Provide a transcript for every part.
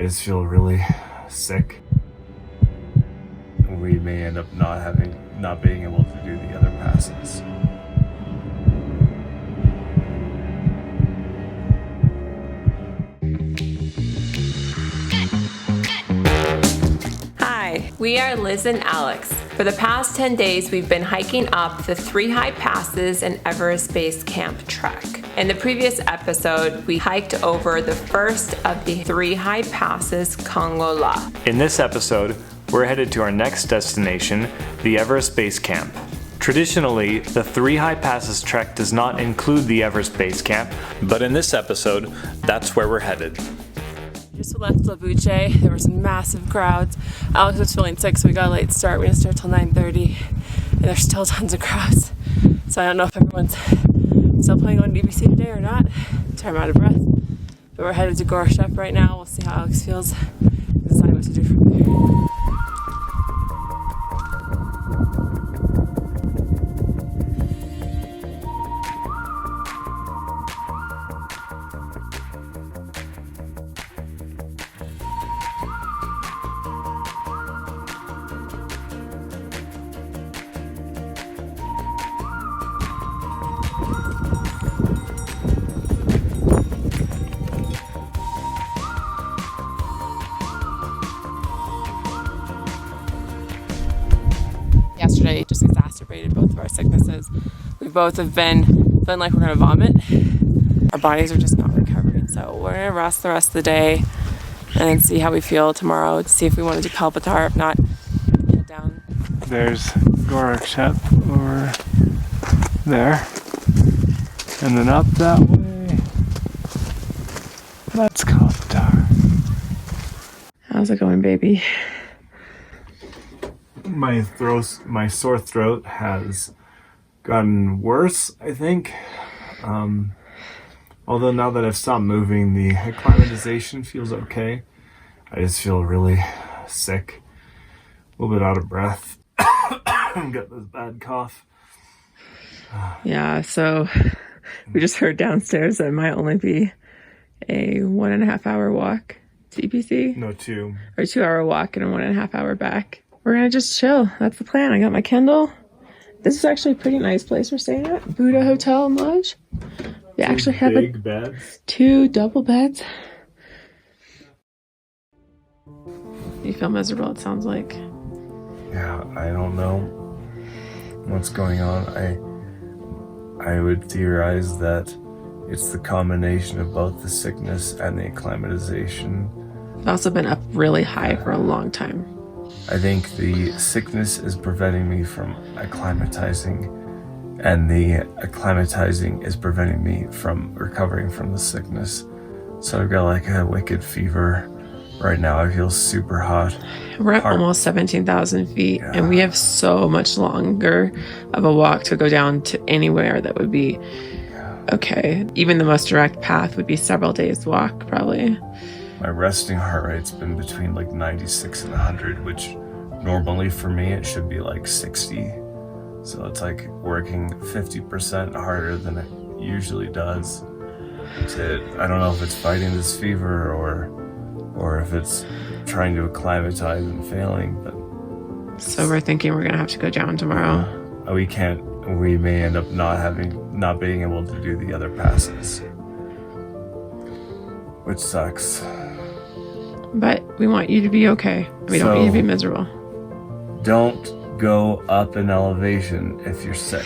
I just feel really sick. We may end up not being able to do the other passes. Hi, we are Liz and Alex. For the past 10 days, we've been hiking up the 3 high passes and Everest Basecamp trek. In the previous episode, we hiked over the first of the 3 high passes, Kongola. In this episode, we're headed to our next destination, the Everest Basecamp. Traditionally, the 3 high passes trek does not include the Everest Basecamp, but in this episode, that's where we're headed. Just left La Buche. There was massive crowds. Alex was feeling sick, so we got a late start. We didn't start till 9:30, and there's still tons of crowds. So I don't know if everyone's still planning on DBC today or not. Sorry, I'm out of breath. But we're headed to Gorak Shep right now. We'll see how Alex feels and decide what to do from there. Yesterday just exacerbated both of our sicknesses. We both have been feeling like we're going to vomit. Our bodies are just not recovering. So we're going to rest the rest of the day and then see how we feel tomorrow to see if we want to do Palpitar. If not, head down. There's Gorak Shep over there. And then up that way. That's Palpitar. How's it going, baby? My sore throat has gotten worse, I think. Although now that I've stopped moving, the acclimatization feels okay. I just feel really sick, a little bit out of breath. Got this bad cough. Yeah, so we just heard downstairs that it might only be a 1.5 hour walk to EPC. No, 2. Or 2 hour walk and a 1.5 hour back. We're gonna just chill. That's the plan. I got my Kindle. This is actually a pretty nice place we're staying at. Buddha Hotel and Lodge. They actually have big beds. 2 double beds. You feel miserable, it sounds like. Yeah, I don't know what's going on. I would theorize that it's the combination of both the sickness and the acclimatization. I've also been up really high for a long time. I think the sickness is preventing me from acclimatizing, and the acclimatizing is preventing me from recovering from the sickness. So I've got like a wicked fever right now. I feel super hot. We're at almost 17,000 feet, and we have so much longer of a walk to go down to anywhere that would be okay. Even the most direct path would be several days walk, probably. My resting heart rate's been between like 96 and 100, which normally for me it should be like 60. So it's like working 50% harder than it usually does. I don't know if it's fighting this fever or if it's trying to acclimatize and failing, but... So we're thinking we're gonna have to go down tomorrow. We may end up not being able to do the other passes, which sucks. But we want you to be okay. We don't want you to be miserable. Don't go up in elevation if you're sick.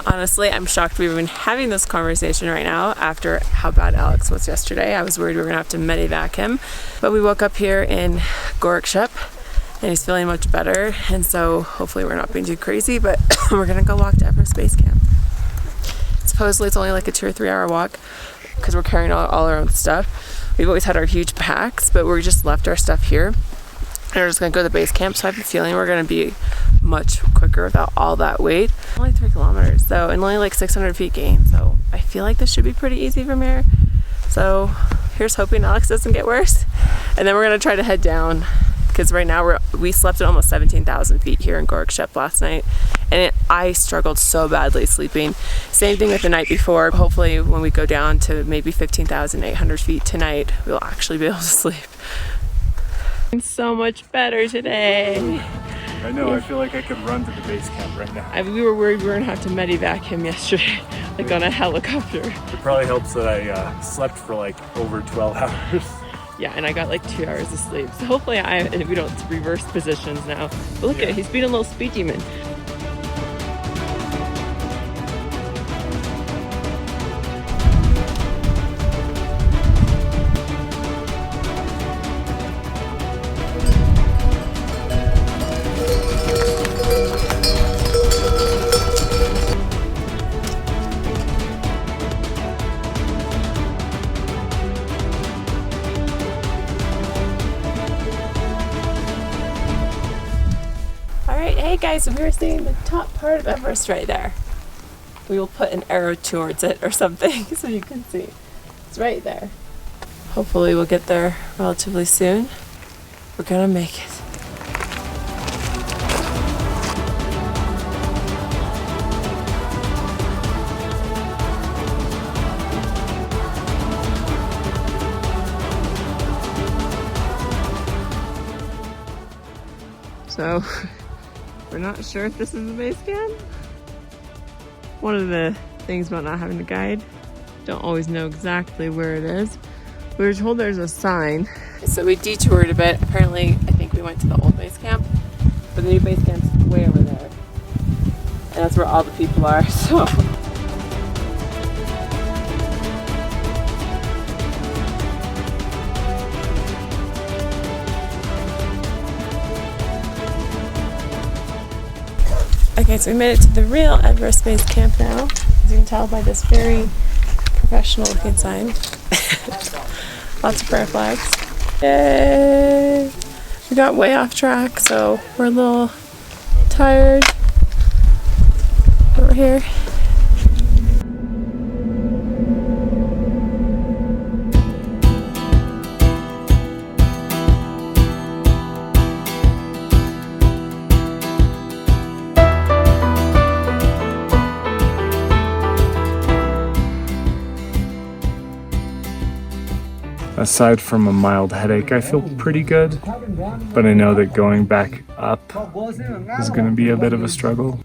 Honestly, I'm shocked we've been having this conversation right now after how bad Alex was yesterday. I was worried we were gonna have to medevac him, but we woke up here in Gorak Shep and he's feeling much better, and so hopefully we're not being too crazy, but we're gonna go walk to Everest Basecamp. Supposedly it's only like a 2 or 3 hour walk because we're carrying all our own stuff. We've always had our huge packs, but we just left our stuff here and we're just gonna go to the base camp, so I have a feeling we're gonna be much quicker without all that weight. Only 3 kilometers though, and only like 600 feet gain, so I feel like this should be pretty easy from here. So here's hoping Alex doesn't get worse, and then we're gonna try to head down because right now we slept at almost 17,000 feet here in Gorak Shep last night, And I struggled so badly sleeping. Same thing with the night before. Hopefully when we go down to maybe 15,800 feet tonight, we'll actually be able to sleep. It's so much better today. I know, I feel like I could run to the base camp right now. We were worried we were gonna have to medevac him yesterday, like on a helicopter. It probably helps that I slept for like over 12 hours. Yeah, and I got like 2 hours of sleep. So hopefully we don't reverse positions now. But look at it, he's being a little speed demon. Hey guys, so we're seeing the top part of Everest right there. We will put an arrow towards it or something so you can see. It's right there. Hopefully we'll get there relatively soon. We're gonna make it. So we're not sure if this is the base camp. One of the things about not having a guide, don't always know exactly where it is. We were told there's a sign. So we detoured a bit. Apparently, I think we went to the old base camp, but the new base camp's way over there. And that's where all the people are, so. Okay, so we made it to the real Everest Basecamp now. As you can tell by this very professional looking sign. Lots of prayer flags. Yay! We got way off track, so we're a little tired. But we're here. Aside from a mild headache, I feel pretty good, but I know that going back up is going to be a bit of a struggle.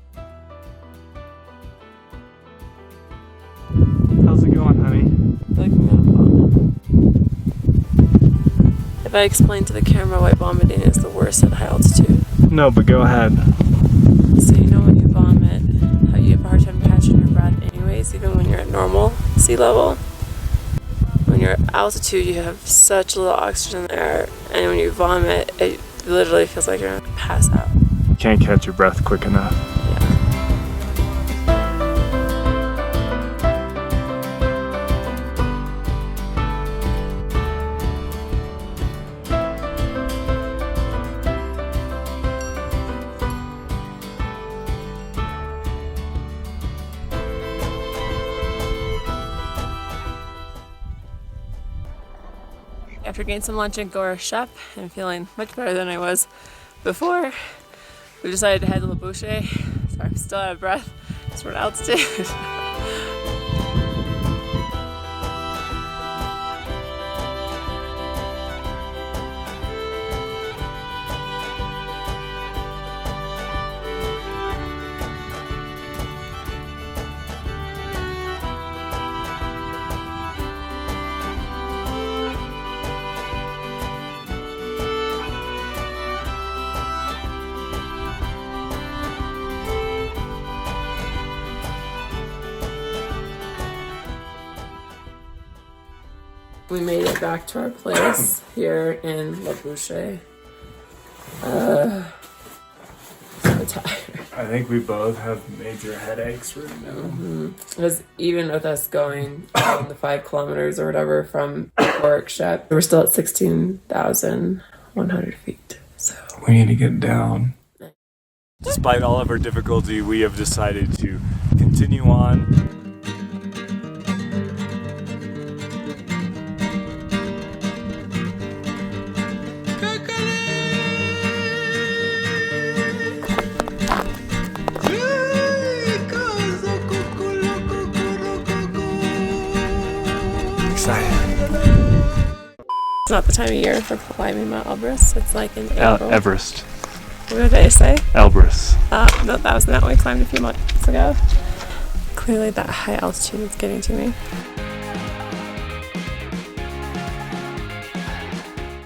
How's it going, honey? If I explain to the camera why vomiting is the worst at high altitude. No, but go ahead. So you know when you vomit, how you have a hard time catching your breath anyways, even when you're at normal sea level. When you're at altitude, you have such little oxygen there, and when you vomit, it literally feels like you're gonna pass out. Can't catch your breath quick enough. After getting some lunch at Gorak Shep and feeling much better than I was before, we decided to head to La Bouche. Sorry, I'm still out of breath because we're at altitude. We made it back to our place here in La Bouche. So tired. I think we both have major headaches right now. Because even with us going the 5 kilometers or whatever from Gorak Shep, we're still at 16,100 feet. So We need to get down. Despite all of our difficulty, we have decided to continue on. excited. It's not the time of year for climbing Mount Elbrus. It's like in April. Everest. What did I say? Elbrus. No, that was the mountain we climbed a few months ago. Clearly that high altitude is getting to me.